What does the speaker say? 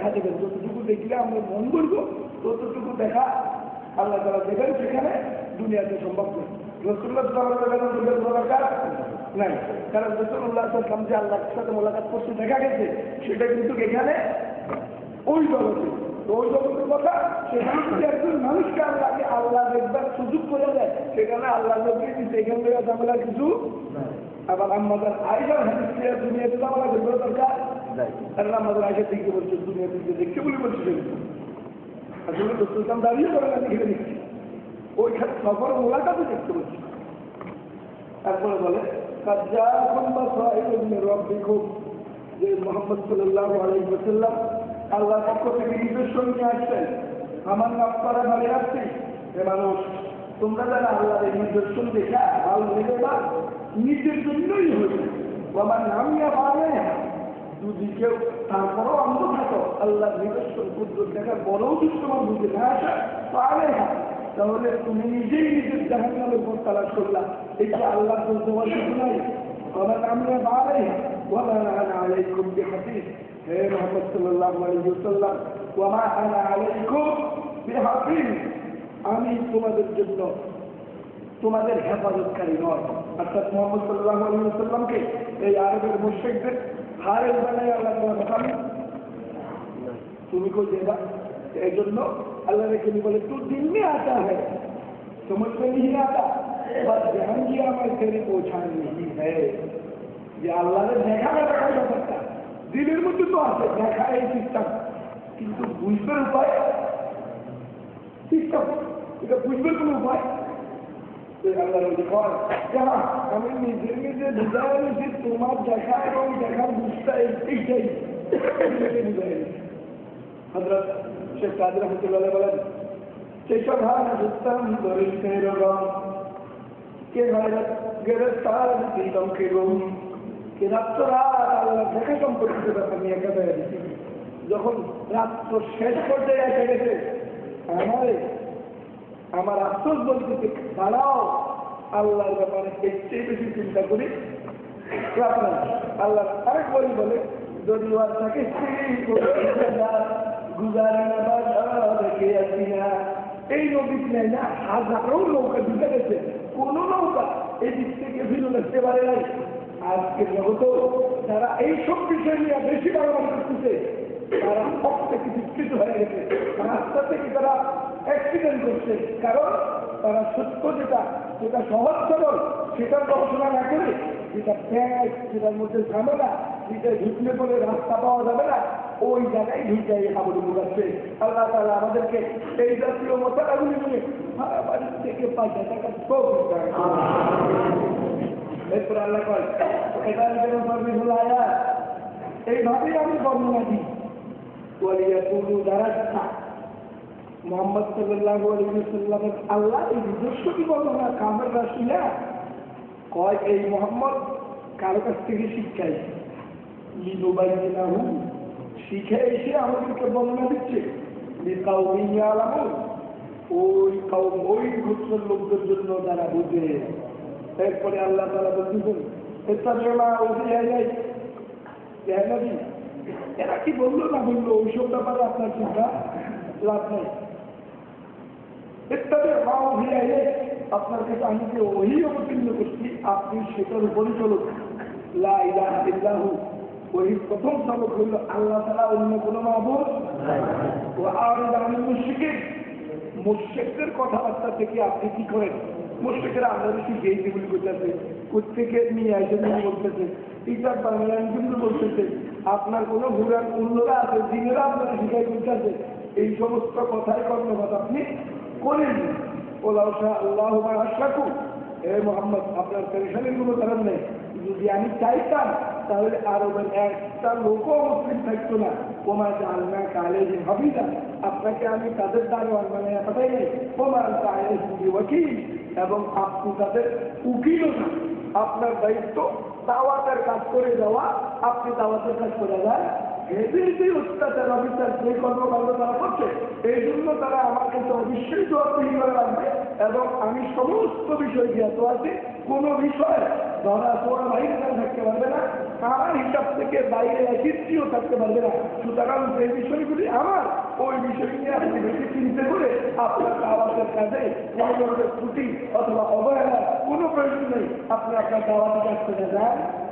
দেখা দেবেন, যতটুকু দেখলে আমরা মন বলবো ততটুকু দেখা আল্লাহ তাআলা দেবেন, সেখানে দুনিয়াতে সম্ভব নয়। রাসূলুল্লাহ সাল্লাল্লাহু আলাইহি ওয়াসাল্লামের মোলাকাত নাই, কারণ রাসূলুল্লাহ সাল্লাল্লাহু আলাইহি ওয়াসাল্লাম যে আল্লাহর সাথে মোলাকাত করতে দেখা গেছে সেটা কিন্তু এখানে ওই জগতে। তো ওই জগতের কথা, সেখানে যদি একজন মানুষকে আল্লাহ দেখবার সুযোগ করে দেয়, সেখানে আল্লাহ নবী সেখান থেকে ঝামেলা কিছু। আবার আমাদের আইজার হাদিসে দুনিয়াতে ঝামেলা দেখবার দরকার আল্লাহ আমাদের আগে দেখতে বলছে, দুনিয়াতে দেখতে বলে বলছে আসলে রাসূল দাঁড়িয়ে করে না দেখে দেখছি ওইখানে সফর মোলাকাতে দেখতে বলছি। তারপরে বলে যে মুহাম্মদ সাল্লাল্লাহু আলাইহি ওয়াসাল্লাম আল্লাহ পক্ষ থেকে নিদর্শন নিয়ে আসছেন, আমার নাফসারা ভালো আসছে। হে মানুষ, তোমরা যারা আল্লাহর এই নিদর্শন দেখা ভালো লেগে বা নিজের জন্যই হয়েছে, আমার নাম নিয়ে পাবে যদি কেউ তারপরও অন্ধ থাকো আল্লাহর নিদর্শন কুদরত দেখার বড়ও যদি তোমার বুঝে না আসা পাবে, তাহলে তুমি নিজেই নিজের জাহান্নামের পথ তালাশ করলা। এটা আল্লাহ তোমার কিছু নাই। আমার নাম নিয়ে পাবে ওয়া মা আনা আলাইকুম বিহাফিজ। হে মুহাম্মদ সাল্লাল্লাহু আলাইহি ওয়াসাল্লাম, ওয়া মা আনা আলাইকুম বিহাফিজ, আমি তোমাদের জন্য তোমাদের হেফাজতকারী নয়। অর্থাৎ মুহাম্মদ সাল্লাল্লাহু আলাইহি ওয়াসাল্লামকে এই আরবের মুশরিকদের হারেস বানায় আল্লাহ তাআলা তুমি কই দেবা। এই জন্য আল্লাহ রেখে বলে তু দিন में आता है समझ में नहीं आता, बस ध्यान किया मैं तेरे पहुंचा नहीं है। যে আল্লাহর দেখা দেখার ব্যাপারটা দিলের মধ্যে তো আছে, দেখা এই সিস্টেম, কিন্তু বুঝবার উপায় সিস্টেম, এটা বুঝবার কোনো উপায় আল্লাহ কয় আমি নিজের নিজে বুঝাই নিচ্ছি, তোমার দেখা এবং দেখার বুঝটা এইটাই বুঝাই নিচ্ছি। হযরত শেখ কাদের রহমাতুল্লাহ বলেন, সেসব হার বুঝতাম দরিদ্রের রং কে ভাইরাত গ্রেফতার দিলাম কে রং কে রাত্ররাত আল্লাহ দেখা সম্পর্কিত ব্যাপার নিয়ে একেবারে দিচ্ছি। যখন রাত্র শেষ পর্যায়ে এসে গেছে, আমার আফসোস বলতেছে দাঁড়াও আল্লাহর ব্যাপারে এর চেয়ে বেশি চিন্তা করি। আল্লাহ আরেক বলে যদি তাকে গুজারে দেখে আসি না, এই নদী নেই না হাজারো নৌকা ঢুকে গেছে, কোন নৌকা এই দিক থেকে ফিরে দেখতে পারে নাই। আজকে জগতেও যারা এইসব বিষয় নিয়ে বেশি বাড়াবাড়ি করতেছে তারা সব থেকে বিস্তৃত হয়ে গেছে, রাস্তা থেকে তারা অ্যাক্সিডেন্ট করছে, কারণ তারা সত্য যেটা সহজ সরল সেটার গবেষণা না করে, যেটা ব্যাগ যেটার মধ্যে ঝামেলা, যেটা ঢুকলে পরে রাস্তা পাওয়া যাবে না, ওই জায়গায় ঢুকে হাবুডু ঢুকাচ্ছে। আল্লাহ তাআলা আমাদেরকে এই জাতীয় মশালাগুলি নিয়ে সারা বাড়ি থেকে 5 টাকা এরপরে আল্লাহ কয় এটা নিজের আয়া এইভাবেই আমি বর্ণনা দিই। মুহাম্মদ সাল্লাল্লাহু আলাইহি ওয়াসাল্লামের আল্লাহ এই নিজস্ব কি বর্ণনা কামের রাসূলা কয় এই মুহাম্মদ কারো কাছ থেকে শিক্ষাই লিনুবাইয়িনাহু, শিখে এসে আমাদেরকে বর্ণনা দিচ্ছে লিকাউমিন ইয়ালামুন, ওই কওম ওই গোত্রের লোকদের জন্য যারা বুঝে। এরপরে আল্লাহ তাআলা বলতেছেন ইত্তাবিউমা উহিয়া ইলাইক, হে নবী এরা কি বললো না বললো ওইসব ব্যাপারে আপনার চিন্তা লাভ নেই। ইত্তাবিউমা উহিয়া ইলাইক, আপনার কাছে আমি যে ওহী অবতীর্ণ করছি আপনি সেটার উপরই চলুন। লা ইলাহা ইল্লাহু, ওই প্রথম সবক হইল আল্লাহ ছাড়া অন্য কোনো মাবুদ নাই। ওয়া আরিদ আনিল মুশরিকিন, মুশরিকদের কথাবার্তা থেকে আপনি কি করেন? মুশরিকরা আমরা বেশি গেই যেগুলি করতেছে, প্রত্যেকে নিয়ে আসে বলতেছে, টিচার বাংলায় কিন্তু বলতেছে, আপনার কোনো ঘুরান অন্যরা আছে দিনেরা আপনারা শিখাই করতেছে, এই সমস্ত কথাই কর্মবাদ আপনি করেন। ওলাউ শাহ আল্লাহু মা আশরাকু, হে মুহাম্মদ আপনার পেরেশানির কোনো কারণ নেই, যদি আমি চাইতাম তাহলে আরবের একটা লোকও মুসলিম থাকতো না। ওমা জাআলনাকা আলাইহিম হাফিজা, আপনাকে আমি তাদের দারোয়ান বানাইয়া পাঠাই নাই। ওমা আনতা আলাইহিম বিওয়াকিল, এবং আপনি তাদের উকিলও না। আপনার দায়িত্ব দাওয়াতের কাজ করে যাওয়া, আপনি দাওয়াতের কাজ করে যান, এদের যে অত্যাচার অবিচার যে কর্মকাণ্ড তারা করছে, এই জন্য তারা আমার কাছে অবশ্যই জবাবদিহি করে রাখবে। এবং আমি সমস্ত বিষয় জ্ঞাত আছি, কোনো বিষয় ধরা তোরা বাইরে থাকতে পারবে না, আমার হিসাব থেকে বাইরে একটিও থাকতে পারবে না। সুতরাং যে বিষয়গুলি আমার, ওই বিষয় নিয়ে আপনি বেশি চিন্তা করে আপনার দাওয়াতের কাজে কোনো ধরনের ত্রুটি অথবা অবহেলা কোনো প্রয়োজন নেই। আপনি আপনার দাওয়াতের কাজ করে যান।